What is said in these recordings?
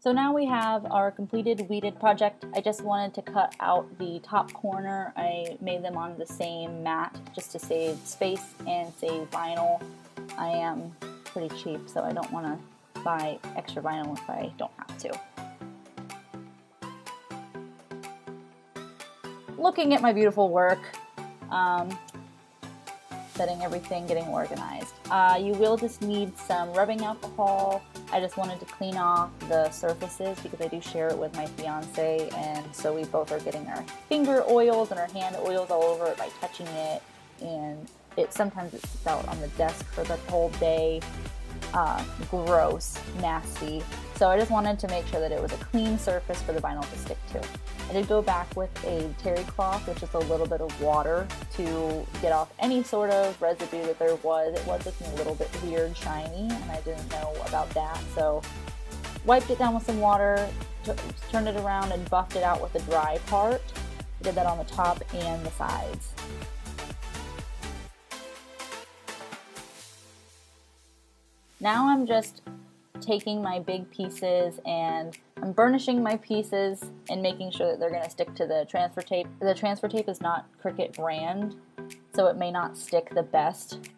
So now we have our completed weeded project. I just wanted to cut out the top corner. I made them on the same mat just to save space and save vinyl. I am pretty cheap, so I don't want to buy extra vinyl if I don't have to. Looking at my beautiful work, setting everything, getting organized. You will just need some rubbing alcohol. I just wanted to clean off the surfaces because I do share it with my fiance, and so we both are getting our finger oils and our hand oils all over it by touching it, and sometimes it sits out on the desk for the whole day. Gross, nasty. So I just wanted to make sure that it was a clean surface for the vinyl to stick to. I did go back with a terry cloth with just a little bit of water to get off any sort of residue that there was. It was looking a little bit weird, shiny, and I didn't know about that. So wiped it down with some water, turned it around and buffed it out with the dry part. I did that on the top and the sides. Now I'm just taking my big pieces and I'm burnishing my pieces and making sure that they're going to stick to the transfer tape. The transfer tape is not Cricut brand, so it may not stick the best.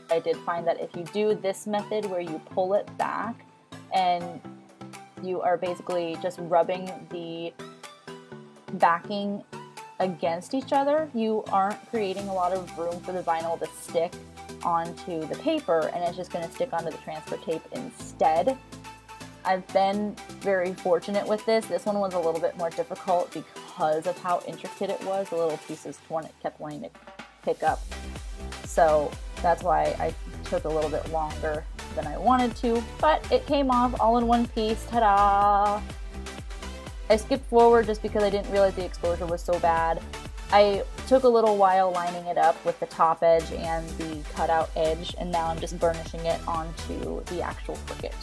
I did find that if you do this method where you pull it back and you are basically just rubbing the backing against each other, you aren't creating a lot of room for the vinyl to stick onto the paper, and it's just going to stick onto the transfer tape instead. I've been very fortunate with this. This one was a little bit more difficult because of how intricate it was. The little pieces kept wanting to pick up. So that's why I took a little bit longer than I wanted to, but it came off all in one piece. Ta-da! I skipped forward just because I didn't realize the exposure was so bad. I took a little while lining it up with the top edge and the cutout edge, and now I'm just burnishing it onto the actual Cricut.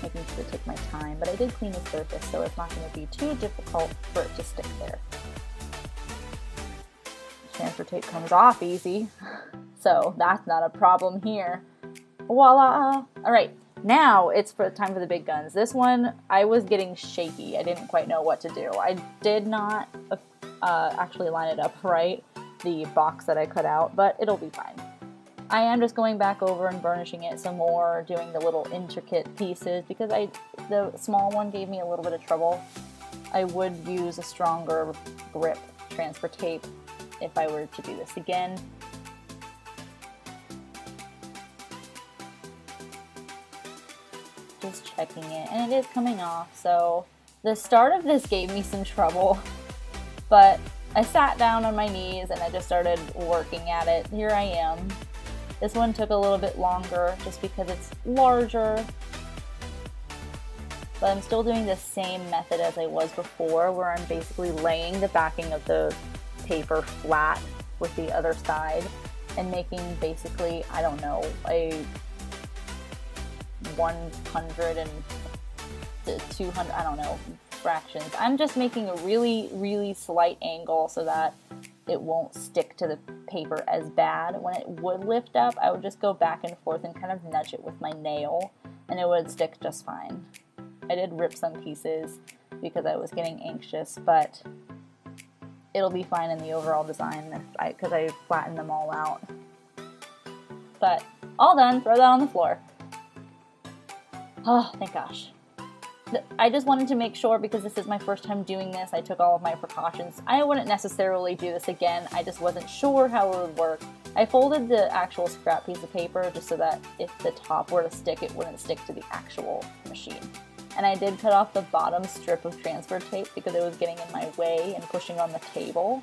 Making sure to take my time, but I did clean the surface, so it's not going to be too difficult for it to stick there. Transfer tape comes off easy, so that's not a problem here. Voila! Alright. Now it's time for the big guns. This one, I was getting shaky. I didn't quite know what to do. I did not actually line it up right, the box that I cut out, but it'll be fine. I am just going back over and burnishing it some more, doing the little intricate pieces, because the small one gave me a little bit of trouble. I would use a stronger grip transfer tape if I were to do this again. Just checking it, and it is coming off. So the start of this gave me some trouble, but I sat down on my knees and I just started working at it. Here I am. This one took a little bit longer just because it's larger, but I'm still doing the same method as I was before, where I'm basically laying the backing of the paper flat with the other side and making basically, I don't know, a 100 and 200, I don't know, fractions. I'm just making a really, really slight angle so that it won't stick to the paper as bad. When it would lift up, I would just go back and forth and kind of nudge it with my nail, and it would stick just fine. I did rip some pieces because I was getting anxious, but it'll be fine in the overall design because I flattened them all out. But all done, throw that on the floor. Oh, thank gosh. I just wanted to make sure, because this is my first time doing this, I took all of my precautions. I wouldn't necessarily do this again, I just wasn't sure how it would work. I folded the actual scrap piece of paper just so that if the top were to stick, it wouldn't stick to the actual machine. And I did cut off the bottom strip of transfer tape because it was getting in my way and pushing on the table.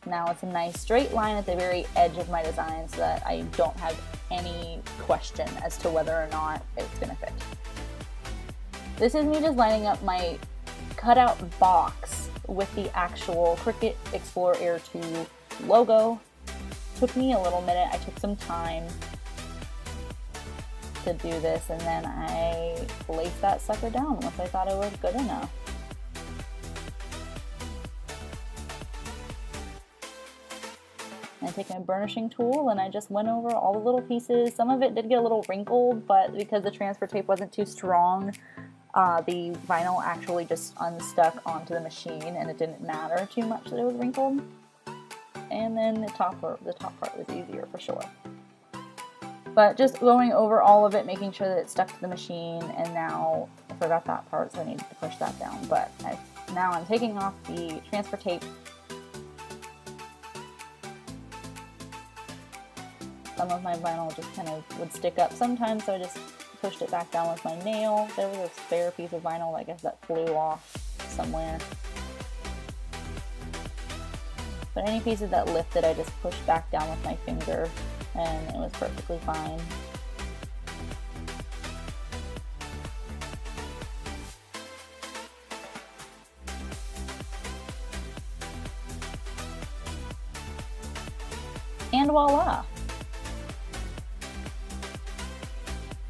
Now it's a nice straight line at the very edge of my design so that I don't have any question as to whether or not it's going to fit. This is me just lining up my cutout box with the actual Cricut Explore Air 2 logo. Took me a little minute, I took some time to do this, and then I laced that sucker down once I thought it was good enough. I take my burnishing tool and I just went over all the little pieces. Some of it did get a little wrinkled, but because the transfer tape wasn't too strong, the vinyl actually just unstuck onto the machine, and it didn't matter too much that it was wrinkled. And then the top part was easier for sure. But just going over all of it, making sure that it stuck to the machine, and now I forgot that part, so I needed to push that down. But now I'm taking off the transfer tape. Some of my vinyl just kind of would stick up sometimes, so I just pushed it back down with my nail. There was a spare piece of vinyl, I guess, that flew off somewhere. But any pieces that lifted, I just pushed back down with my finger, and it was perfectly fine. And voila!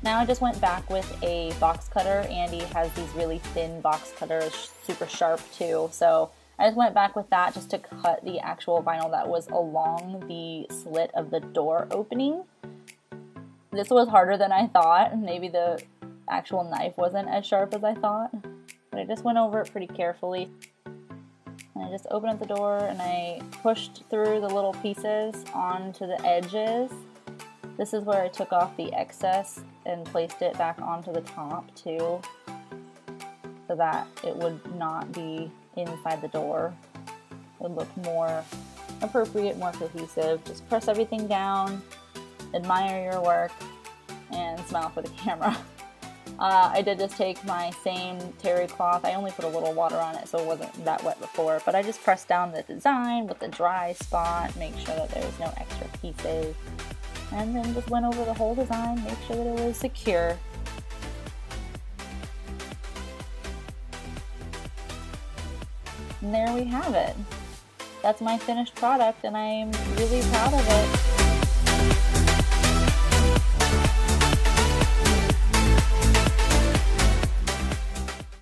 Now I just went back with a box cutter. Andy has these really thin box cutters, super sharp too, so I just went back with that just to cut the actual vinyl that was along the slit of the door opening. This was harder than I thought. Maybe the actual knife wasn't as sharp as I thought, but I just went over it pretty carefully. And I just opened up the door and I pushed through the little pieces onto the edges. This is where I took off the excess and placed it back onto the top too, so that it would not be inside the door. It would look more appropriate, more cohesive. Just press everything down, admire your work, and smile for the camera. I did just take my same terry cloth. I only put a little water on it so it wasn't that wet before, but I just pressed down the design with the dry spot, make sure that there was no extra pieces, and then just went over the whole design, make sure that it was secure. And there we have it. That's my finished product, and I'm really proud of it.